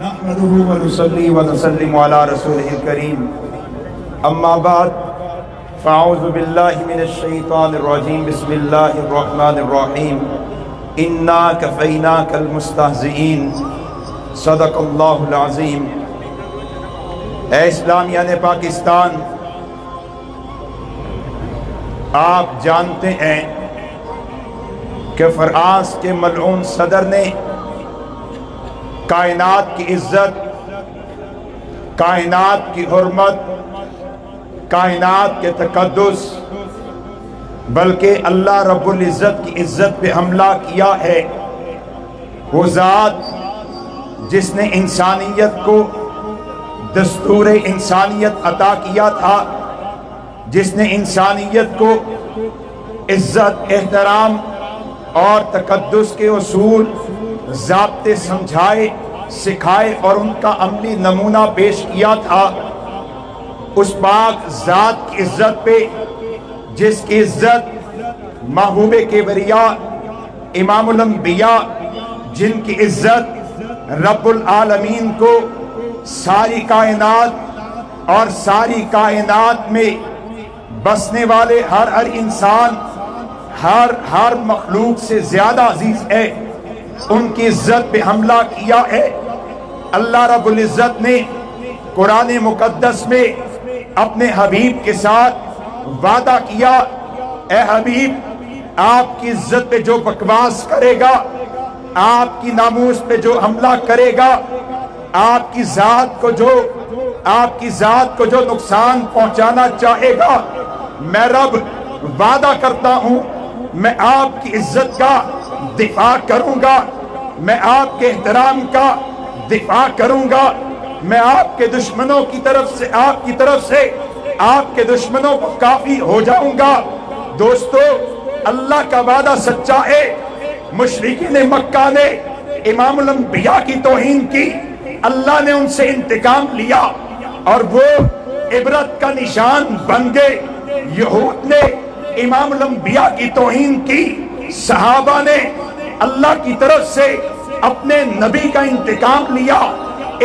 نحمده ونصلي ونسلم على رسوله الكريم اما بعد فاعوذ بالله من الشیطان الرجیم بسم اللہ الرحمن الرحیم انا کفیناک المستہزئین صدق اللہ العظیم۔ اے اسلامیہ نے پاکستان، آپ جانتے ہیں کہ فرانس کے ملعون صدر نے کائنات کی عزت، کائنات کی حرمت، کائنات کے تقدس، بلکہ اللہ رب العزت کی عزت پہ حملہ کیا ہے۔ وہ ذات جس نے انسانیت کو دستور انسانیت عطا کیا تھا، جس نے انسانیت کو عزت، احترام اور تقدس کے اصول، ضابطے سمجھائے، سکھائے اور ان کا عملی نمونہ پیش کیا تھا، اس پاک ذات کی عزت پہ، جس کی عزت محبوب کبریاء، امام الانبیاء، جن کی عزت رب العالمین کو ساری کائنات اور ساری کائنات میں بسنے والے ہر انسان، ہر مخلوق سے زیادہ عزیز ہے، ان کی عزت پہ حملہ کیا ہے۔ اللہ رب العزت نے قرآن مقدس میں اپنے حبیب کے ساتھ وعدہ کیا، اے حبیب، آپ کی عزت پہ جو بکواس کرے گا، آپ کی ناموس پہ جو حملہ کرے گا، آپ کی ذات کو جو نقصان پہنچانا چاہے گا، میں رب وعدہ کرتا ہوں میں آپ کی عزت کا دفاع کروں گا، میں آپ کے احترام کا دفاع کروں گا، میں آپ کے دشمنوں کی طرف سے آپ کے دشمنوں کو کافی ہو جاؤں گا۔ دوستو، اللہ کا وعدہ سچا ہے۔ مشرکین مکہ نے امام الانبیاء کی توہین کی، اللہ نے ان سے انتقام لیا اور وہ عبرت کا نشان بن گئے۔ یہود نے امام الانبیاء کی توہین کی، صحابہ نے اللہ کی طرف سے اپنے نبی کا انتقام لیا،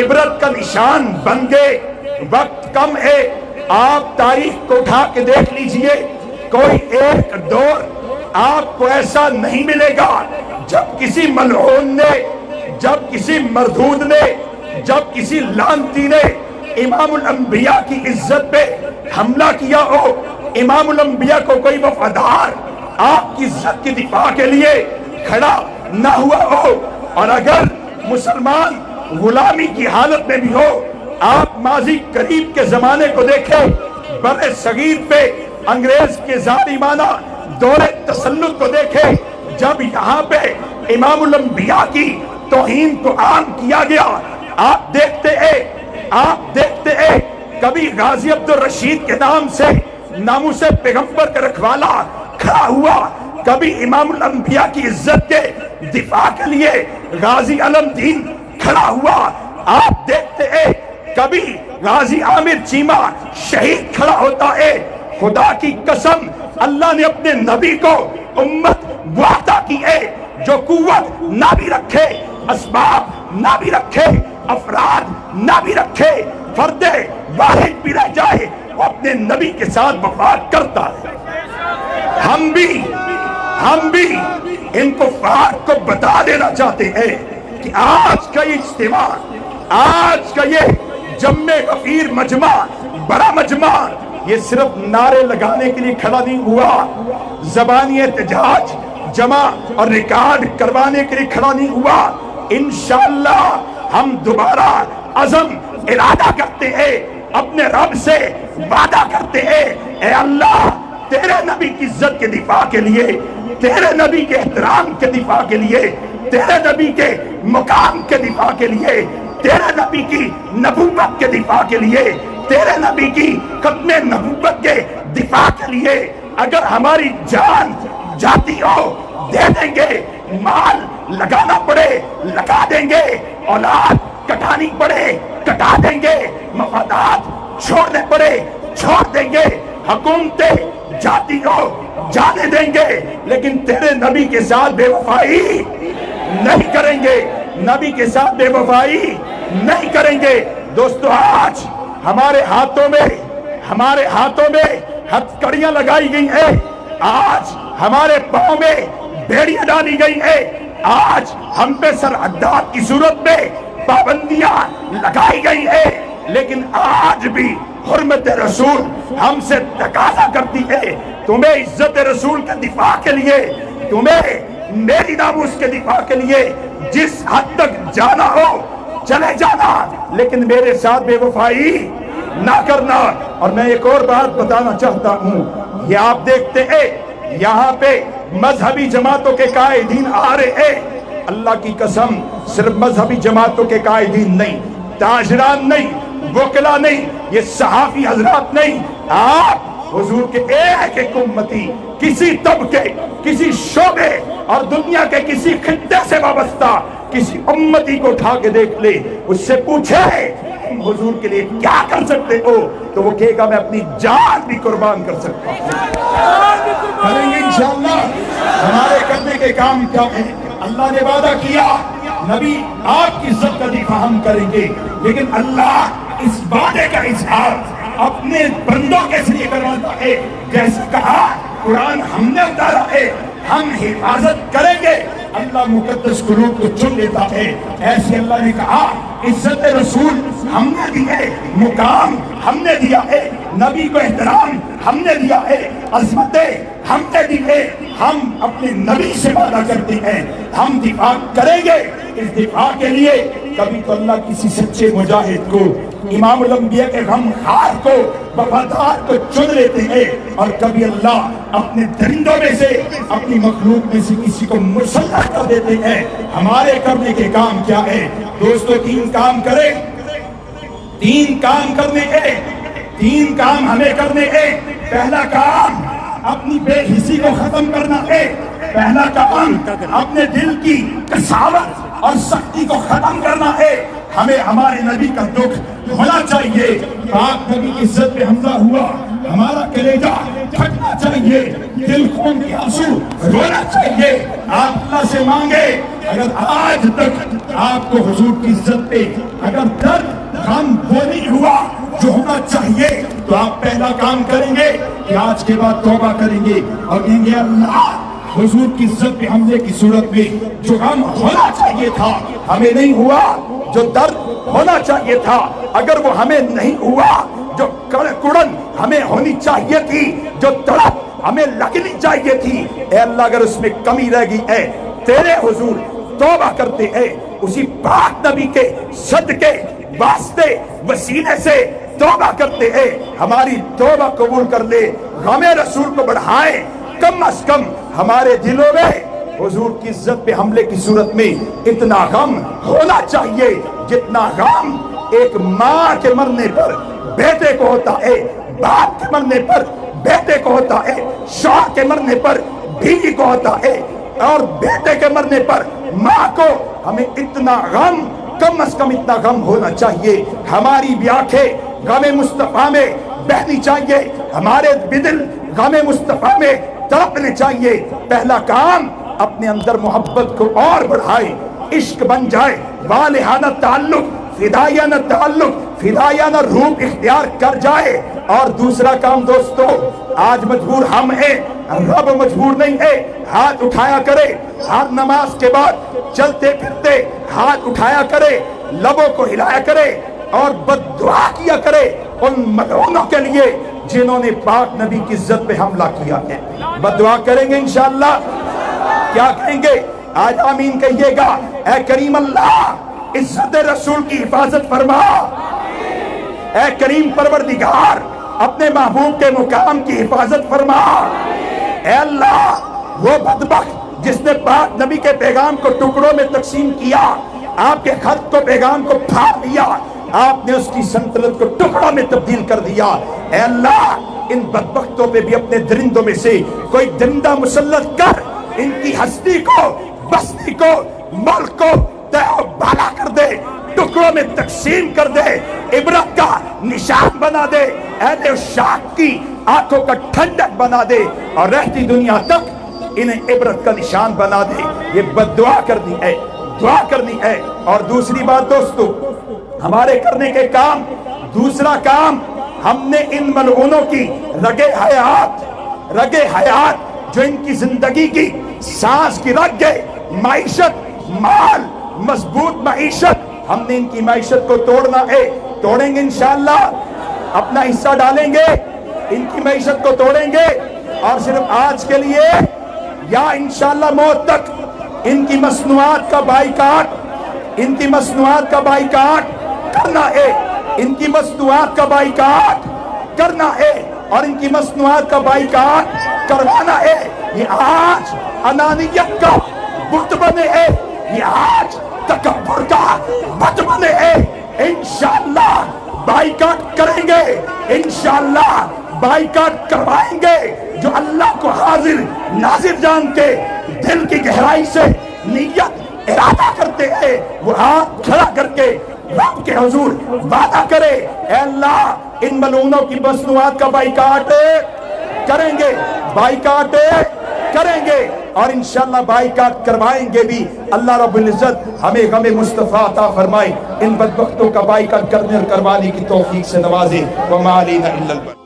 عبرت کا نشان بن گئے۔ وقت کم ہے، آپ تاریخ کو اٹھا کے دیکھ لیجئے، کوئی ایک دور آپ کو ایسا نہیں ملے گا جب کسی ملعون نے، جب کسی مردود نے، جب کسی لعنتی نے امام الانبیاء کی عزت پہ حملہ کیا ہو، امام الانبیاء کو کوئی وفادار آپ کی عزت کی دفاع کے لیے کھڑا نہ ہوا ہو۔ اور اگر مسلمان غلامی کی حالت میں بھی ہو، آپ ماضی قریب کے زمانے کو دیکھیں، بر صغیر پہ انگریز کے ظالمانہ دور تسلط کو دیکھیں، جب یہاں پہ امام الانبیاء کی توہین کو عام کیا گیا، آپ دیکھتے ہیں کبھی غازی عبدالرشید کے نام سے ناموس پیغمبر کا رکھوالا کھڑا ہوا، کبھی امام الانبیاء کی عزت کے دفاع کے لیے غازی علم دین کھڑا ہوا۔ آپ دیکھتے ہیں کبھی غازی عامر چیمہ شہید کھڑا ہوتا ہے۔ خدا کی قسم، اللہ نے اپنے نبی کو امت وعدہ کی ہے، جو قوت نہ بھی رکھے، اسباب نہ بھی رکھے، افراد نہ بھی رکھے، فرد واحد بھی رہ جائے، وہ اپنے نبی کے ساتھ وفا کرتا ہے۔ ہم بھی ان کفار کو بتا دینا چاہتے ہیں کہ آج کا یہ اجتماع، آج کا یہ جمع غفیر مجمع، بڑا مجمع، یہ صرف نعرے لگانے کے لیے کھڑا نہیں ہوا، زبانی احتجاج جمع اور ریکارڈ کروانے کے لیے کھڑا نہیں ہوا۔ انشاءاللہ ہم دوبارہ عزم ارادہ کرتے ہیں، اپنے رب سے وعدہ کرتے ہیں، اے اللہ، تیرے نبی کی عزت کے دفاع کے لیے، تیرے نبی کے احترام کے دفاع کے لیے، تیرے نبی کے مقام کے دفاع کے لیے، تیرے نبی کی نبوت کے دفاع کے لیے، تیرے نبی کی ختم نبوت کے دفاع کے لیے اگر ہماری جان جاتی ہو دے دیں گے، مال لگانا پڑے لگا دیں گے، اولاد کٹانی پڑے کٹا دیں گے، مفادات چھوڑنے پڑے چھوڑ دیں گے، حکومتیں جاتی ہو جانے دیں گے، لیکن تیرے نبی کے ساتھ بے وفائی نہیں کریں گے، نبی کے ساتھ بے وفائی نہیں کریں گے۔ دوستو آج ہمارے ہاتھوں میں ہتھکڑیاں لگائی گئی ہیں، آج ہمارے پاؤں میں بیڑیاں ڈالی گئی ہیں، آج ہم پہ سرحدات کی صورت میں پابندیاں لگائی گئی ہیں، لیکن آج بھی حرمت رسول ہم سے تقاضا کرتی ہے تمہیں عزت رسول کے دفاع کے لیے، تمہیں میری ناموس کے دفاع کے لیے جس حد تک جانا ہو چلے جانا، لیکن میرے ساتھ بے وفائی نہ کرنا۔ اور میں ایک اور بات بتانا چاہتا ہوں، یہ آپ دیکھتے ہیں یہاں پہ مذہبی جماعتوں کے قائدین آ رہے ہیں، اللہ کی قسم صرف مذہبی جماعتوں کے قائدین نہیں، تاجران نہیں، وکلا نہیں، یہ صحافی حضرات نہیں، آپ حضور کے ایک ایک امتی، کسی طبقے، کسی شعبے اور دنیا کے کسی خطے سے وابستہ کسی امتی کو اٹھا کے دیکھ لے، اس سے پوچھے تم حضور کے لیے کیا کر سکتے ہو، تو وہ کہے گا میں اپنی جان بھی قربان کر سکتا ہوں۔ کریں گے انشاءاللہ۔ ہمارے کرنے کے کام کیا ہے؟ اللہ نے وعدہ کیا نبی آپ کی عزت کا دفاع ہم کریں گے، لیکن اللہ اس وعدے کا اظہار اپنے بندوں کے ذریعے کرواتا ہے، جیسے کہا قرآن ہم نے اتارا ہے، ہم حفاظت کریں گے۔ اللہ مقدس قلوب کو چن لیتا ہے، ایسے اللہ نے کہا عزت رسول ہم نے دی ہے، مقام ہم نے دیا ہے، نبی کو احترام ہم نے دیا ہے، عظمتیں ہم نے دی ہے، ہم اپنے نبی سے وعدہ کرتے ہیں ہم دفاع کریں گے۔ اس دفاع کے لیے کبھی تو اللہ کسی سچے مجاہد کو، امام الانبیاء کے غمخوار کو، وفادار کو چن لیتے ہیں، اور کبھی اللہ اپنے درندوں میں سے، اپنی مخلوق میں سے کسی کو مسلط کر دیتے ہیں۔ ہمارے کرنے کے کام کیا ہے؟ دوستو تین کام کریں، تین کام کرنے کے، تین کام ہمیں کرنے کے۔ پہلا کام اپنی بے حسی کو ختم کرنا ہے، پہلا کام اپنے دل کی قساوت اور سختی کو ختم کرنا ہے۔ ہمیں ہمارے نبی کا دکھ ہونا چاہیے، پاک نبی کی عزت پہ حملہ ہوا، ہمارا کلیجہ پھٹنا چاہیے، دل خون کے آنسو رونا چاہیے۔ آپ اللہ سے مانگے اگر آج تک آپ کو حضور کی عزت پہ اگر درد غم وہ نہیں ہوا جو ہونا چاہیے، تو آپ پہلا کام کریں گے کہ آج کے بعد توبہ کریں گے اور کہیں گے اللہ حضور کی عزت پہ حملے کی صورت میں جو غم ہونا چاہیے تھا ہمیں نہیں ہوا، جو درد ہونا چاہیے تھا اگر وہ ہمیں نہیں ہوا، جو کڑن ہمیں ہونی چاہیے تھی، جو تڑپ ہمیں لگنی چاہیے تھی، اے اللہ اگر اس میں کمی رہ گئی ہے تیرے حضور توبہ کرتے ہیں، اسی پاک نبی کے صدقے واسطے وسیلے سے توبہ کرتے ہیں، ہماری توبہ قبول کر لے، غم رسول کو بڑھائیں، کم از کم ہمارے دلوں میں حضور کی عزت پہ حملے کی صورت میں اتنا غم ہونا چاہیے جتنا غم ایک ماں کے مرنے پر بیٹے کو ہوتا ہے، باپ کے مرنے پر بیٹے کو ہوتا ہے، شوہر کے مرنے پر بیوی کو ہوتا ہے، اور بیٹے کے مرنے پر ماں کو۔ ہمیں اتنا غم، کم از کم اتنا غم ہونا چاہیے، ہماری بھی آنکھیں غم مصطفیٰ میں بہنی چاہیے، ہمارے دل غم مصطفیٰ میں تڑپنے چاہیے۔ پہلا کام اپنے اندر محبت کو اور بڑھائے، عشق بن جائے، والہانہ تعلق، فدائیانہ تعلق، فدائیانہ روح اختیار کر جائے۔ اور دوسرا کام دوستو، آج مجبور ہم ہیں، رب مجبور نہیں ہے، ہاتھ اٹھایا کرے، ہر نماز کے بعد چلتے پھرتے ہاتھ اٹھایا کرے، لبوں کو ہلایا کرے اور بد دعا کیا کرے ان ملعونوں کے لیے جنہوں نے پاک نبی کی عزت پہ حملہ کیا ہے۔ بد دعا کریں گے انشاءاللہ۔ کیا کہیں گے؟ آج آمین کہیے گا، اے کریم اللہ عزت رسول کی حفاظت فرما، اے کریم پروردگار اپنے محبوب کے مقام کی حفاظت فرما، اے اللہ وہ بدبخت جس نے پاک نبی کے پیغام کو ٹکڑوں میں تقسیم کیا، آپ کے خط کو پیغام کو پھاڑ دیا، آپ نے اس کی سلطنت کو ٹکڑوں میں تبدیل کر دیا، اے اللہ ان بدبختوں پہ بھی اپنے درندوں میں سے کوئی درندہ مسلط کر، ان کی ہستی کو، بستی کو، ملک کو تہو بالا کر دے، ٹکڑوں میں تقسیم کر دے، عبرت کا نشان بنا دے، اہل شاک کی آنکھوں کا ٹھنڈک بنا دے، اور رہتی دنیا تک انہیں عبرت کا نشان بنا دے۔ یہ بد دعا کرنی ہے، دعا کرنی ہے۔ اور دوسری بات دوستو، ہمارے کرنے کے کام، دوسرا کام ہم نے ان ملعونوں کی رگے حیات جو ان کی زندگی کی سانس کی رگ گئے، معیشت، مال، مضبوط معیشت، ہم نے ان کی معیشت کو توڑنا ہے، توڑیں گے انشاءاللہ، اپنا حصہ ڈالیں گے، ان کی معیشت کو توڑیں گے، اور صرف آج کے لیے یا انشاءاللہ موت تک ان کی مصنوعات کا بائیکاٹ، ان کی مصنوعات کا بائیکاٹ کرنا ہے، ان کی مصنوعات کا بائیکاٹ کرنا ہے، اور ان کی مصنوعات کا بائیکاٹ کروانا ہے۔ یہ آج انانیت کا بت بنے ہے، یہ آج تکبر کا بت بنے ہے۔ انشاءاللہ بائیکاٹ کریں گے، انشاءاللہ بائیکاٹ کروائیں گے۔ جو اللہ کو حاضر ناظر جان کے دل کی گہرائی سے نیت ارادہ کرتے ہیں، وہ ہاتھ کھڑا کر کے رب کے حضور وعدہ کرے، اے اللہ ان ملعونوں کی مصنوعات کا بائیکاٹ کریں گے، بائیکاٹ کریں گے، اور انشاءاللہ بائیکاٹ کروائیں گے بھی۔ اللہ رب العزت ہمیں غم مصطفیٰ عطا فرمائے، ان بدبختوں کا بائیکاٹ کرنے اور کروانے کی توفیق سے نوازے۔ وما علینا الا البلاغ۔